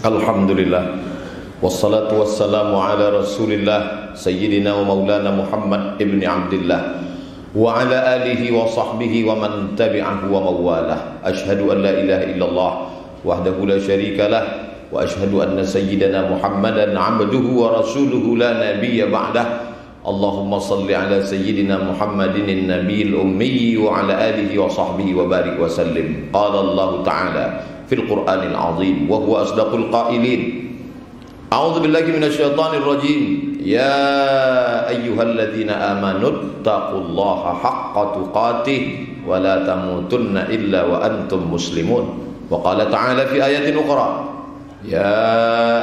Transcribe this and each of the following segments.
Alhamdulillah, wassalatu wassalamu ala rasulillah Sayyidina wa maulana Muhammad ibn Abdillah wa ala alihi wa sahbihi wa man tabi'ahu wa mawalah. Ashhadu an la ilaha illallah wahdahu la syarika lah wa ashhadu anna sayyidana Muhammadan abduhu wa rasuluhu la nabiyya ba'dah. Allahumma salli ala sayyidina Muhammadin nabiyil ummi wa ala alihi wa sahbihi wa barik wa sallim. Qala Allah ta'ala fil Qur'anil azim wa huwa asdaqul qailin. A'udzu billahi minasyaitonir rajim. Ya ayyuhalladzina amanu taqullaha haqqa tuqatih wa la tamutunna illa wa antum muslimun. Wa qala ta'ala fi ayatin ukhra. Ya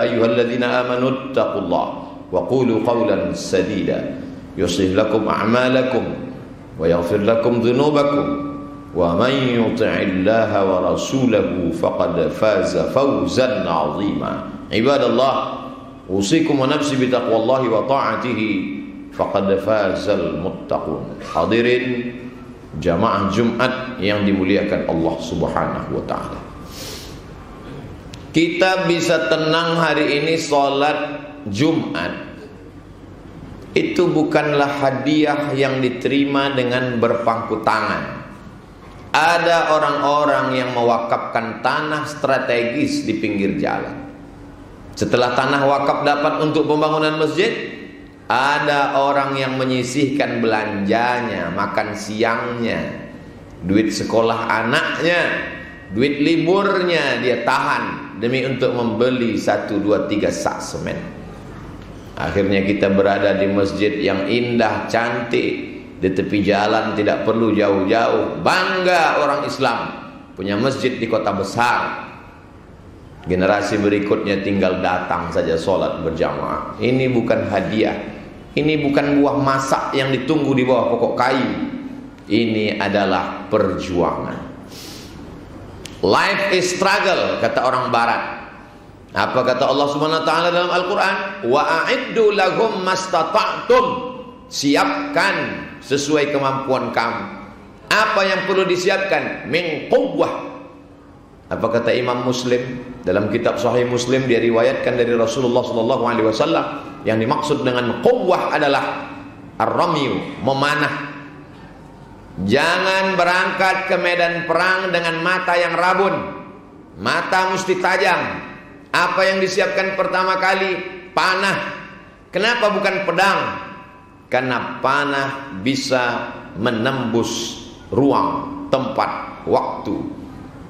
ayyuhalladzina amanu taqullaha wa qulu qawlan sadida yuslih lakum a'malakum wa yaghfir lakum dhunubakum wa man yuti'illaha wa rasulahu faqad faza fawzan 'azima. Ibadallah, usikum wa nafsi bi taqwallahi wa ta'atihi faqad fazal muttaqun. Hadirin jamaah Jumat yang dimuliakan Allah Subhanahu wa taala. Kita bisa tenang hari ini salat Jumat. Itu bukanlah hadiah yang diterima dengan berpangku tangan. Ada orang-orang yang mewakafkan tanah strategis di pinggir jalan. Setelah tanah wakaf dapat untuk pembangunan masjid, ada orang yang menyisihkan belanjanya, makan siangnya, duit sekolah anaknya, duit liburnya dia tahan demi untuk membeli 1, 2, 3 sak semen. Akhirnya kita berada di masjid yang indah, cantik, di tepi jalan, tidak perlu jauh-jauh. Bangga orang Islam punya masjid di kota besar. Generasi berikutnya tinggal datang saja sholat berjamaah. Ini bukan hadiah, ini bukan buah masak yang ditunggu di bawah pokok kayu. Ini adalah perjuangan. Life is struggle, kata orang barat. Apa kata Allah Subhanahu wa taala dalam Al-Qur'an? Wa a'iddu lahum mastata'tum. Siapkan sesuai kemampuan kamu. Apa yang perlu disiapkan? Min quwwah. Apa kata Imam Muslim dalam kitab Sahih Muslim, dia riwayatkan dari Rasulullah sallallahu alaihi wasallam, yang dimaksud dengan quwwah adalah ar-ramyu, memanah. Jangan berangkat ke medan perang dengan mata yang rabun. Mata mesti tajam. Apa yang disiapkan pertama kali? Panah. Kenapa bukan pedang? Karena panah bisa menembus ruang, tempat, waktu,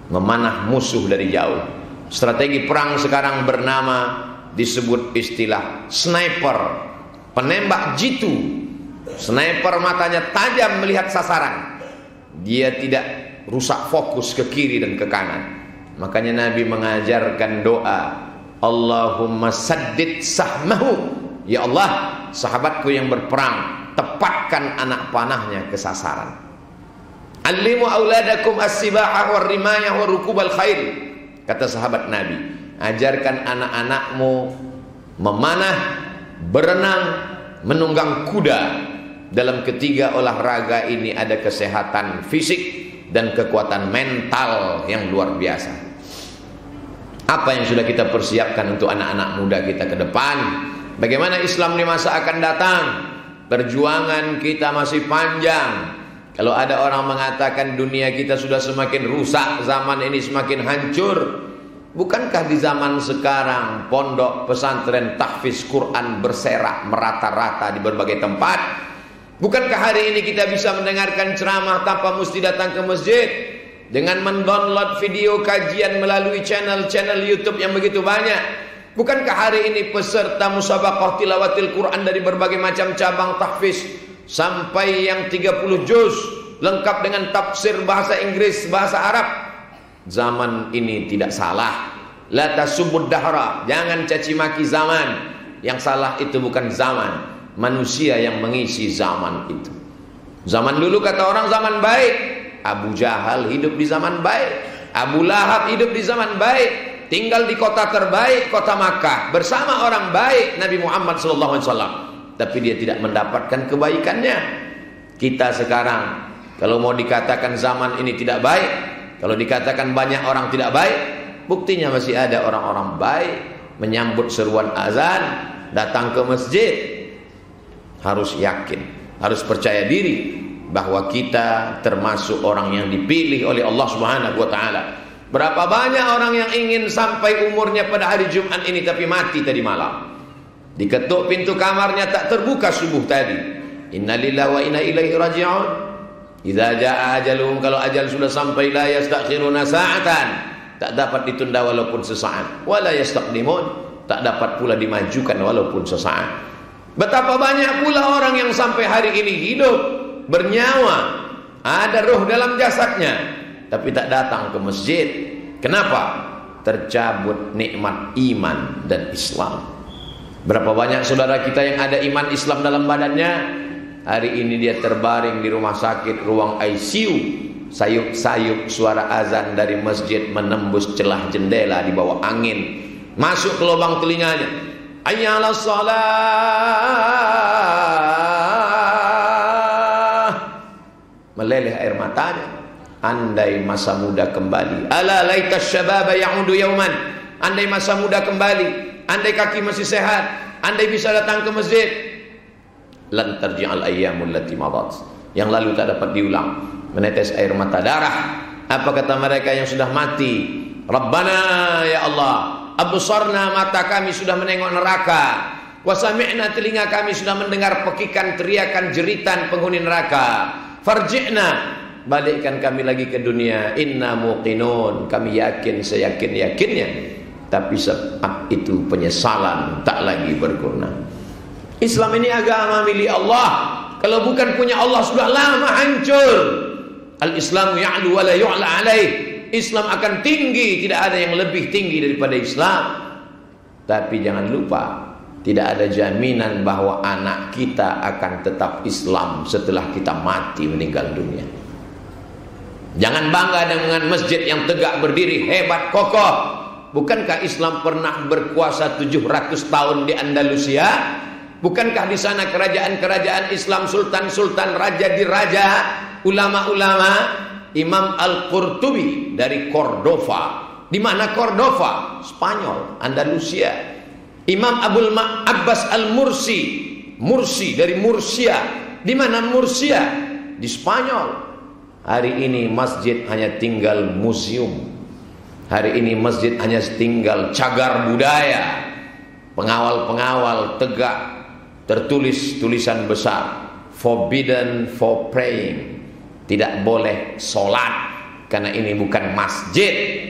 memanah musuh dari jauh. Strategi perang sekarang bernama, disebut istilah sniper, penembak jitu. Sniper matanya tajam melihat sasaran, dia tidak rusak fokus ke kiri dan ke kanan. Makanya Nabi mengajarkan doa, Allahumma saddid sahmahu. Ya Allah, sahabatku yang berperang, tepatkan anak panahnya ke sasaran. Allimu auladakum as-sibaha war rimayah wa rukubal khair. Kata sahabat Nabi, ajarkan anak-anakmu memanah, berenang, menunggang kuda. Dalam ketiga olahraga ini ada kesehatan fisik dan kekuatan mental yang luar biasa. Apa yang sudah kita persiapkan untuk anak-anak muda kita ke depan? Bagaimana Islam di masa akan datang? Perjuangan kita masih panjang. Kalau ada orang mengatakan dunia kita sudah semakin rusak, zaman ini semakin hancur, bukankah di zaman sekarang pondok, pesantren, tahfiz Quran berserak merata-rata di berbagai tempat? Bukankah hari ini kita bisa mendengarkan ceramah tanpa mesti datang ke masjid, dengan mendownload video kajian melalui channel-channel YouTube yang begitu banyak? Bukankah hari ini peserta musabaqah tilawatil Quran dari berbagai macam cabang tahfiz sampai yang 30 juz lengkap dengan tafsir bahasa Inggris, bahasa Arab? Zaman ini tidak salah. La tasubud dahra, jangan caci maki zaman. Yang salah itu bukan zaman, manusia yang mengisi zaman itu. Zaman dulu kata orang zaman baik. Abu Jahal hidup di zaman baik, Abu Lahab hidup di zaman baik, tinggal di kota terbaik, kota Makkah, bersama orang baik Nabi Muhammad SAW. Tapi dia tidak mendapatkan kebaikannya. Kita sekarang kalau mau dikatakan zaman ini tidak baik, kalau dikatakan banyak orang tidak baik, Buktinya masih ada orang-orang baik menyambut seruan azan, datang ke masjid. Harus yakin, harus percaya diri bahwa kita termasuk orang yang dipilih oleh Allah Subhanahu wa taala. Berapa banyak orang yang ingin sampai umurnya pada hari Jumat ini tapi mati tadi malam. Diketuk pintu kamarnya tak terbuka subuh tadi. Innalillahi wa inna ilaihi raji'un. Idza jaa ajaluhum, kalau ajal sudah sampai, la yastakhiruna sa'atan, tak dapat ditunda walaupun sesaat. Wa la yastaqdimun, tak dapat pula dimajukan walaupun sesaat. Betapa banyak pula orang yang sampai hari ini hidup, bernyawa, ada ruh dalam jasadnya, tapi tak datang ke masjid. Kenapa? Tercabut nikmat iman dan Islam. Berapa banyak saudara kita yang ada iman Islam dalam badannya, hari ini dia terbaring di rumah sakit, ruang ICU. Sayup-sayup suara azan dari masjid menembus celah jendela di bawah angin, masuk ke lubang telinganya. Hayya 'alas shalah. Meleleh air matanya. Andai masa muda kembali. Ala laitas syababa ya'udu yauman. Andai masa muda kembali, andai kaki masih sehat, andai bisa datang ke masjid. Lan tarji'al ayyamul lati madat. Yang lalu tak dapat diulang. Menetes air mata darah. Apa kata mereka yang sudah mati? Rabbana ya Allah, absarna, mata kami sudah menengok neraka. Wa sami'na, telinga kami sudah mendengar pekikan, teriakan, jeritan penghuni neraka. Farji'na, balikkan kami lagi ke dunia. Inna muqinun, kami yakin seyakin-yakinnya. Tapi saat itu penyesalan tak lagi berguna. Islam ini agama milik Allah. Kalau bukan punya Allah sudah lama hancur. Al-Islamu ya'lu wa la yu'la alaih. Islam akan tinggi, tidak ada yang lebih tinggi daripada Islam. Tapi jangan lupa, tidak ada jaminan bahwa anak kita akan tetap Islam setelah kita mati meninggal dunia. Jangan bangga dengan masjid yang tegak berdiri, hebat, kokoh. Bukankah Islam pernah berkuasa 700 tahun di Andalusia? Bukankah di sana kerajaan-kerajaan Islam, sultan-sultan, raja di raja, ulama-ulama? Imam Al-Qurtubi dari Cordova. Di mana Cordova? Spanyol, Andalusia. Imam Abul Abbas Al-Mursi, Mursi dari Mursia. Di mana Mursia? Di Spanyol. Hari ini masjid hanya tinggal museum. Hari ini masjid hanya tinggal cagar budaya. Pengawal-pengawal tegak, tertulis tulisan besar, forbidden for praying. Tidak boleh sholat karena ini bukan masjid.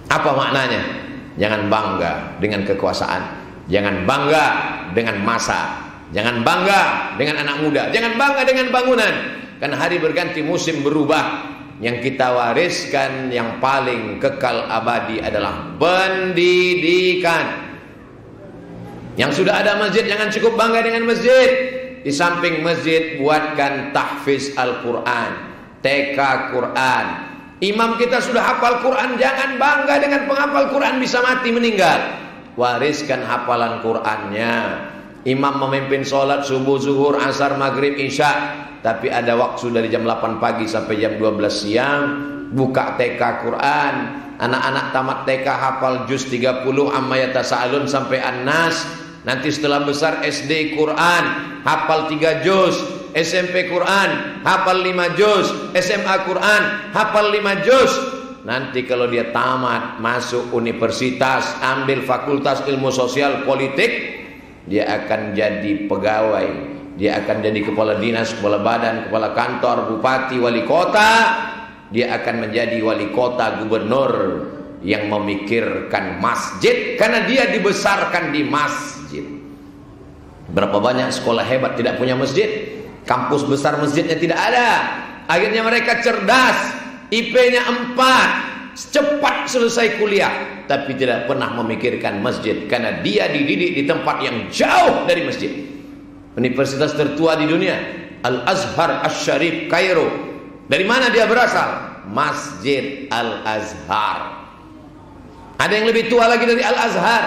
Apa maknanya? Jangan bangga dengan kekuasaan, jangan bangga dengan massa, jangan bangga dengan anak muda, jangan bangga dengan bangunan. Karena hari berganti, musim berubah. Yang kita wariskan yang paling kekal abadi adalah pendidikan. Yang sudah ada masjid jangan cukup bangga dengan masjid. Di samping masjid buatkan tahfiz Al-Quran, TK Quran. Imam kita sudah hafal Quran, jangan bangga dengan penghafal Quran bisa mati meninggal. Wariskan hafalan Qurannya. Imam memimpin sholat subuh, zuhur, asar, maghrib, isya, tapi ada waktu dari jam 8 pagi sampai jam 12 siang. Buka TK Quran. Anak-anak tamat TK hafal juz 30 amma yatasaalun sampai An-Nas. Nanti setelah besar SD Quran hafal 3 juz, SMP Quran hafal 5 juz, SMA Quran hafal 5 juz. Nanti kalau dia tamat masuk universitas, ambil fakultas ilmu sosial politik, dia akan jadi pegawai, dia akan jadi kepala dinas, kepala badan, kepala kantor, bupati, wali kota. Dia akan menjadi wali kota, gubernur yang memikirkan masjid karena dia dibesarkan di masjid. Berapa banyak sekolah hebat tidak punya masjid, kampus besar masjidnya tidak ada. Akhirnya mereka cerdas, IP-nya 4, cepat selesai kuliah, tapi tidak pernah memikirkan masjid karena dia dididik di tempat yang jauh dari masjid. Universitas tertua di dunia, Al-Azhar Asy-Syarif Kairo. Dari mana dia berasal? Masjid Al-Azhar. Ada yang lebih tua lagi dari Al-Azhar,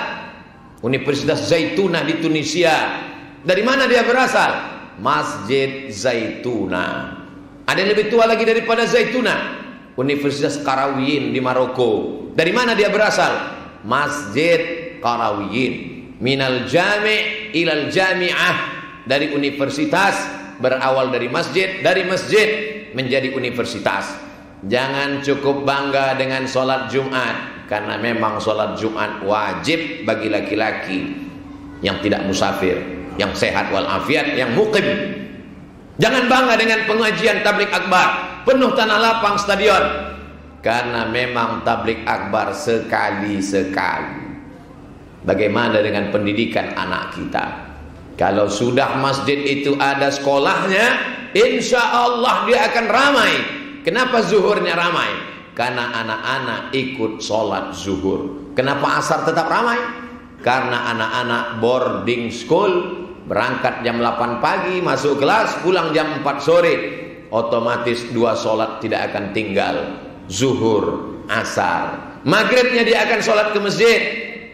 Universitas Zaituna di Tunisia. Dari mana dia berasal? Masjid Zaituna. Ada yang lebih tua lagi daripada Zaituna, Universitas Qarawiyyin di Maroko. Dari mana dia berasal? Masjid Qarawiyyin. Minal jami' ilal jami'ah. Dari universitas, berawal dari masjid menjadi universitas. Jangan cukup bangga dengan sholat Jumat, karena memang sholat Jumat wajib bagi laki-laki yang tidak musafir, yang sehat walafiat, yang muqim. Jangan bangga dengan pengajian tablik akbar penuh tanah lapang stadion, karena memang tablik akbar sekali-sekali. Bagaimana dengan pendidikan anak kita? Kalau sudah masjid itu ada sekolahnya, insya Allah dia akan ramai. Kenapa zuhurnya ramai? Karena anak-anak ikut sholat zuhur. Kenapa asar tetap ramai? Karena anak-anak boarding school, berangkat jam 8 pagi, masuk kelas, pulang jam 4 sore. Otomatis 2 sholat tidak akan tinggal. Zuhur, asar. Maghribnya dia akan sholat ke masjid.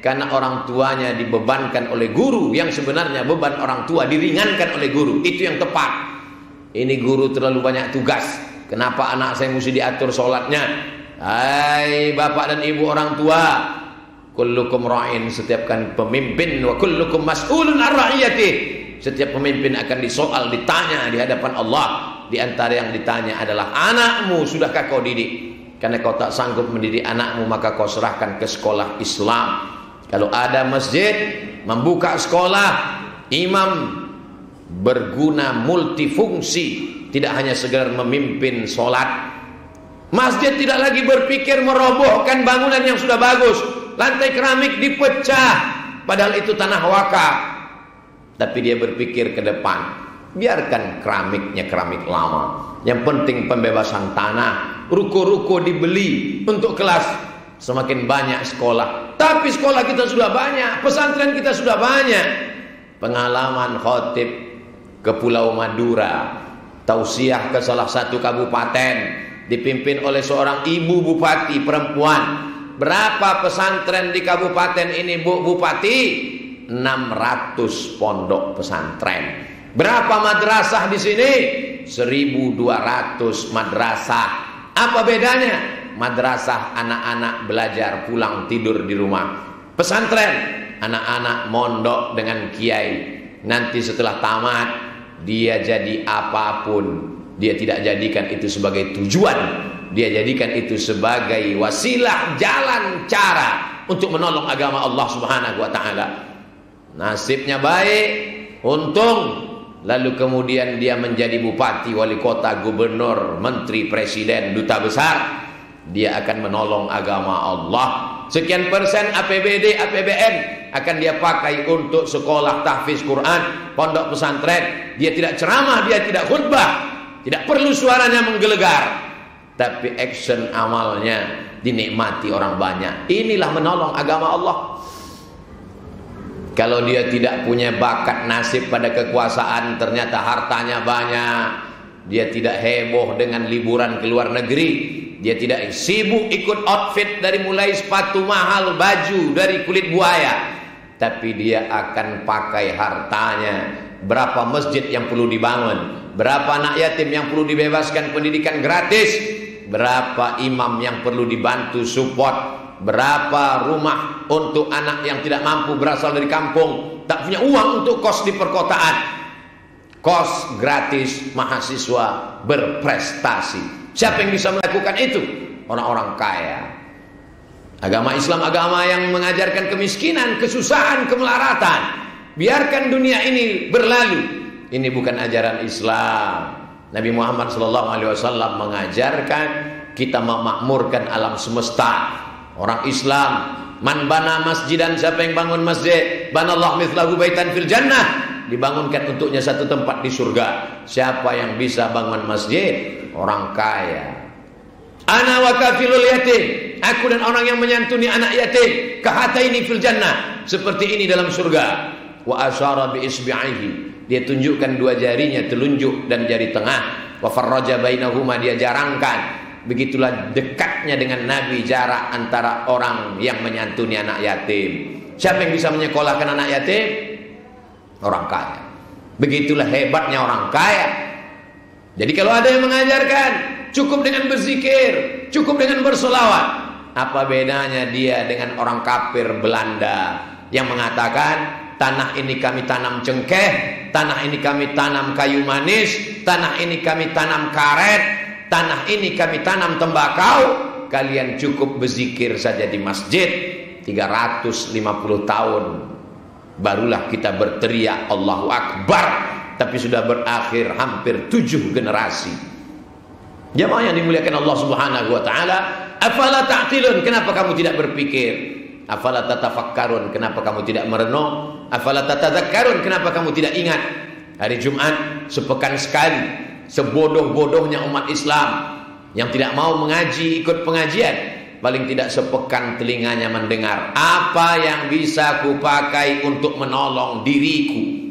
Karena orang tuanya dibebankan oleh guru. Yang sebenarnya beban orang tua diringankan oleh guru. Itu yang tepat. Ini guru terlalu banyak tugas. Kenapa anak saya mesti diatur sholatnya? Hai bapak dan ibu orang tua, kullukum ra'in, setiap kan pemimpin, wa kullukum mas'ulun ar ra'iyati. Setiap pemimpin akan disoal, ditanya di hadapan Allah. Di antara yang ditanya adalah anakmu sudahkah kau didik? Karena kau tak sanggup mendidik anakmu, maka kau serahkan ke sekolah Islam. Kalau ada masjid membuka sekolah, imam berguna multifungsi, tidak hanya sekedar memimpin sholat. Masjid tidak lagi berpikir merobohkan bangunan yang sudah bagus. Lantai keramik dipecah, padahal itu tanah wakaf. Tapi dia berpikir ke depan, biarkan keramiknya keramik lama. Yang penting pembebasan tanah. Ruko-ruko dibeli untuk kelas. Semakin banyak sekolah. Tapi sekolah kita sudah banyak, pesantren kita sudah banyak. Pengalaman khotib ke Pulau Madura, tausiah ke salah satu kabupaten, dipimpin oleh seorang ibu bupati perempuan. Berapa pesantren di kabupaten ini, Bu Bupati? 600 pondok pesantren. Berapa madrasah di sini? 1.200 madrasah. Apa bedanya? Madrasah anak-anak belajar pulang tidur di rumah. Pesantren anak-anak mondok dengan kiai. Nanti setelah tamat dia jadi apapun, dia tidak jadikan itu sebagai tujuan. Dia jadikan itu sebagai wasilah, jalan, cara untuk menolong agama Allah Subhanahu wa taala. Nasibnya baik, untung. Lalu kemudian dia menjadi bupati, wali kota, gubernur, menteri, presiden, duta besar. Dia akan menolong agama Allah. Sekian persen APBD, APBN akan dia pakai untuk sekolah tahfiz Quran, pondok pesantren. Dia tidak ceramah, dia tidak khutbah, tidak perlu suaranya menggelegar, tapi action amalnya dinikmati orang banyak. Inilah menolong agama Allah. Kalau dia tidak punya bakat nasib pada kekuasaan, ternyata hartanya banyak, dia tidak heboh dengan liburan ke luar negeri, dia tidak sibuk ikut outfit dari mulai sepatu mahal, baju dari kulit buaya, tapi dia akan pakai hartanya. Berapa masjid yang perlu dibangun, berapa anak yatim yang perlu dibebaskan pendidikan gratis, berapa imam yang perlu dibantu support, berapa rumah untuk anak yang tidak mampu berasal dari kampung, tak punya uang untuk kos di perkotaan. Kos gratis, mahasiswa berprestasi. Siapa yang bisa melakukan itu? Orang-orang kaya. Agama Islam agama yang mengajarkan kemiskinan, kesusahan, kemelaratan. Biarkan dunia ini berlalu. Ini bukan ajaran Islam. Nabi Muhammad SAW mengajarkan kita memakmurkan alam semesta. Orang Islam, man bana masjidan, siapa yang bangun masjid, banallahu mithlahu baitan fil jannah, dibangunkan untuknya satu tempat di surga. Siapa yang bisa bangun masjid? Orang kaya. Ana wa kafilul yatim, aku dan orang yang menyantuni anak yatim, kahataini fil jannah, seperti ini dalam surga. Wa asyara bi isbi'ihi, dia tunjukkan dua jarinya, telunjuk dan jari tengah. Wa farraja bainahuma, dia jarangkan. Begitulah dekatnya dengan Nabi jarak antara orang yang menyantuni anak yatim. Siapa yang bisa menyekolahkan anak yatim? Orang kaya. Begitulah hebatnya orang kaya. Jadi kalau ada yang mengajarkan cukup dengan berzikir, cukup dengan bersolawat. Apa bedanya dia dengan orang kafir Belanda yang mengatakan tanah ini kami tanam cengkeh, tanah ini kami tanam kayu manis, tanah ini kami tanam karet, tanah ini kami tanam tembakau. Kalian cukup berzikir saja di masjid 350 tahun, barulah kita berteriak Allahu Akbar. Tapi sudah berakhir hampir 7 generasi. Jamaah yang dimuliakan Allah Subhanahu wa taala, afala ta'qilun, kenapa kamu tidak berpikir? Afala tatafakkarun, kenapa kamu tidak merenung? Afala tatadzakkarun, kenapa kamu tidak ingat? Hari Jumat sepekan sekali, sebodoh-bodohnya umat Islam yang tidak mau mengaji, ikut pengajian, paling tidak sepekan telinganya mendengar. Apa yang bisa kupakai untuk menolong diriku?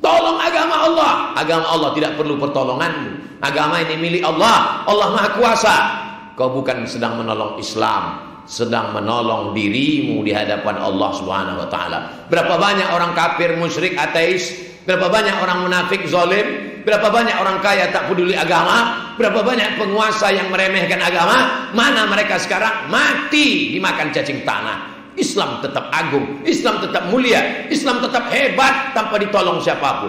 Tolong agama Allah. Agama Allah tidak perlu pertolonganmu. Agama ini milik Allah. Allah Maha Kuasa. Kau bukan sedang menolong Islam, sedang menolong dirimu di hadapan Allah Subhanahu wa taala. Berapa banyak orang kafir, musyrik, ateis, berapa banyak orang munafik, zalim, berapa banyak orang kaya tak peduli agama, berapa banyak penguasa yang meremehkan agama. Mana mereka sekarang? Mati dimakan cacing tanah. Islam tetap agung, Islam tetap mulia, Islam tetap hebat tanpa ditolong siapapun.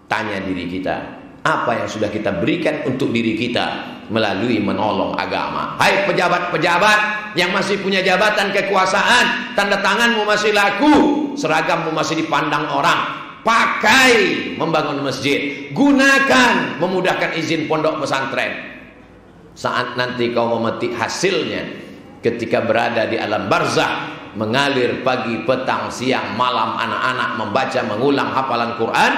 Tanya diri kita, apa yang sudah kita berikan untuk diri kita melalui menolong agama? Hai pejabat-pejabat yang masih punya jabatan kekuasaan, tanda tanganmu masih laku, seragammu masih dipandang orang. Pakai membangun masjid, gunakan memudahkan izin pondok pesantren. Saat nanti kau memetik hasilnya ketika berada di alam barzakh, mengalir pagi, petang, siang, malam, anak-anak membaca, mengulang hafalan Quran,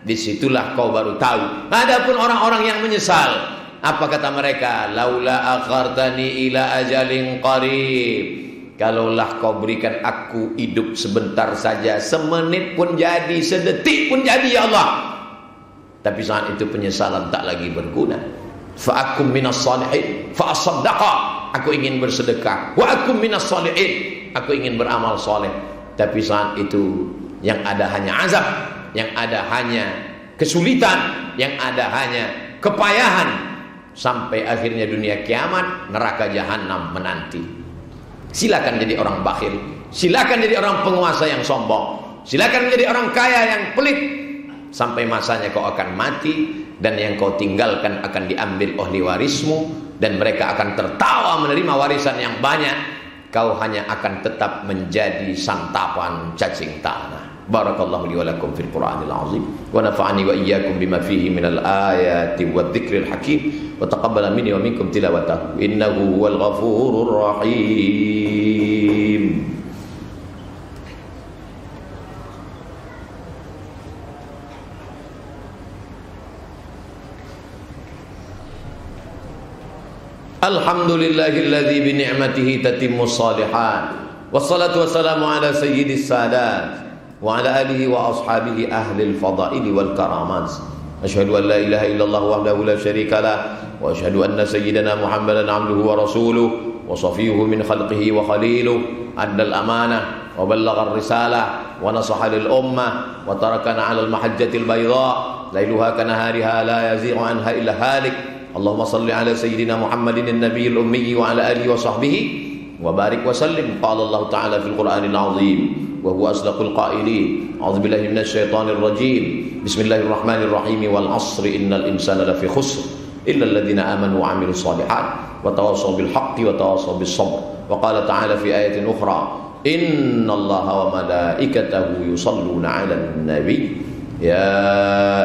disitulah kau baru tahu. Adapun orang-orang yang menyesal, apa kata mereka? Laula akhartani ila ajalin qarib, kalaulah kau berikan aku hidup sebentar saja, semenit pun jadi, sedetik pun jadi ya Allah. Tapi saat itu penyesalan tak lagi berguna. Fa akum minas salihin fa asaddaqa, aku ingin bersedekah. Wa akum minas salihin, aku ingin beramal soleh. Tapi saat itu yang ada hanya azab, yang ada hanya kesulitan, yang ada hanya kepayahan. Sampai akhirnya dunia kiamat, neraka jahanam menanti. Silakan jadi orang bakhil, silakan jadi orang penguasa yang sombong, silakan menjadi orang kaya yang pelit, sampai masanya kau akan mati, dan yang kau tinggalkan akan diambil ahli warismu, dan mereka akan tertawa menerima warisan yang banyak. Kau hanya akan tetap menjadi santapan cacing tanah. Barakallahu li wa lakum fil Qur'anil azim wa nafa'ani wa iyyakum bima fihi minal ayati wadh-dhikril hakim wa taqabbala minni wa minkum tilawatahu innahu huwal ghafurur rahim. Alhamdulillahilladzi bi ni'matihi tatimmus shalihat. Wassalatu wassalamu ala sayyidis sadat wa ala alihi wa ashabihi ahlil fadaili wal karamat. Asyhadu an la ilaha illallah wahdahu la syarika lah wa asyhadu anna sayyidana Muhammadan abduhu wa rasuluh wa safiyuhu min khalqihi wa khaliluh. Addal amanah wa ballagha ar-risalah wa nasaha lil ummah wa tarakana 'alal mahajjatil bayda lailuha kanahariha la yazighu anha illa halik. Allahumma salli ala sayyidina Muhammadin an-nabiyil ummi wa ala alihi wa sahbihi wa barik wa sallim. Qala Allah ta'ala fil Qur'anil 'azim wa huwa asdaqul qailin. A'udzu billahi minasy syaithanir rajim. Bismillahirrahmanirrahim. Wal 'ashri innal insana lafi khusr illa alladhina amanu wa 'amilus shalihat wa tawassaw bil haqqi wa tawassaw bis sabr. Wa qala ta'ala fi ayatin ukhra, innallaha wa malaikatahu yusalluna 'alan nabiy ya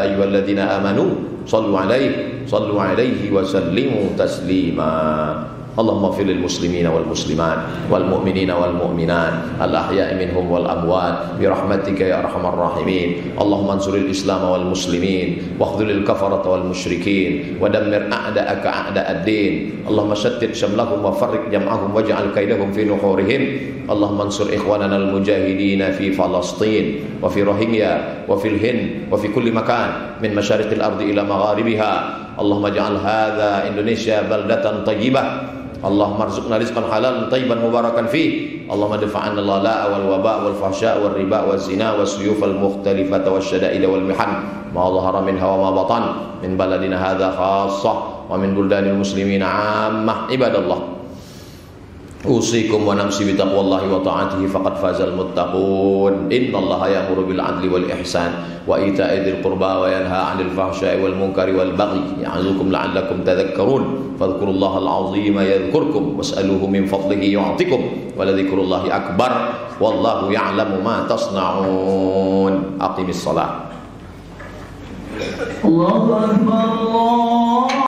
ayyuhalladzina amanu sallu alaihi wa sallimu taslima. Allahumma ighfir lil muslimina wal muslimat wal mu'minina wal mu'minat al ahya'i minhum wal amwat bi rahmatika ya arhamar rahimin. Allahumma ansuril islam wal muslimin wa khudhil kafarata wal musyrikin wa dammir a'da'aka a'da'ad din. Allahumma shattit shamlahum wa farriq jam'ahum waj'al kaidahum fi nuhurihim. Allahumma ansur ikhwanana al mujahidin fi Falastin wa fi Rohingya wa fil Hind wa fi kulli makan min masyariqil ardi ila magharibiha. Allahumma ij'al hadha Indonesia baldatan thayyibah. Allahumma arzuqna rizqan halalan thayyiban mubarakan fi. Allahumma dafa'anna al-laa wal waba' wal fahsya' wal riba wal zina was suyuf al mukhtalifata wasyada'id wal mihan ma dhahara minha wa ma batan min baladina hadha khassah wa min buldanil muslimin 'ammah. Ibadallah, usikum wa nafsi bi taqwallahi wa ta'atihi faqad fazal muttaqun. Innallaha ya'muru bil 'adli wal ihsan wa ita'i dzil qurba wa yanha 'anil fahsya'i wal munkari wal baghi ya'idzukum la'allakum tadhakkarun. Fadhkurullahal 'azima yadhkurkum was'aluhu min fadlihi yu'tikum wa ladhikrullahi akbar wallahu ya'lamu ma tasna'un. Aqimis shalah. Allahu akbar.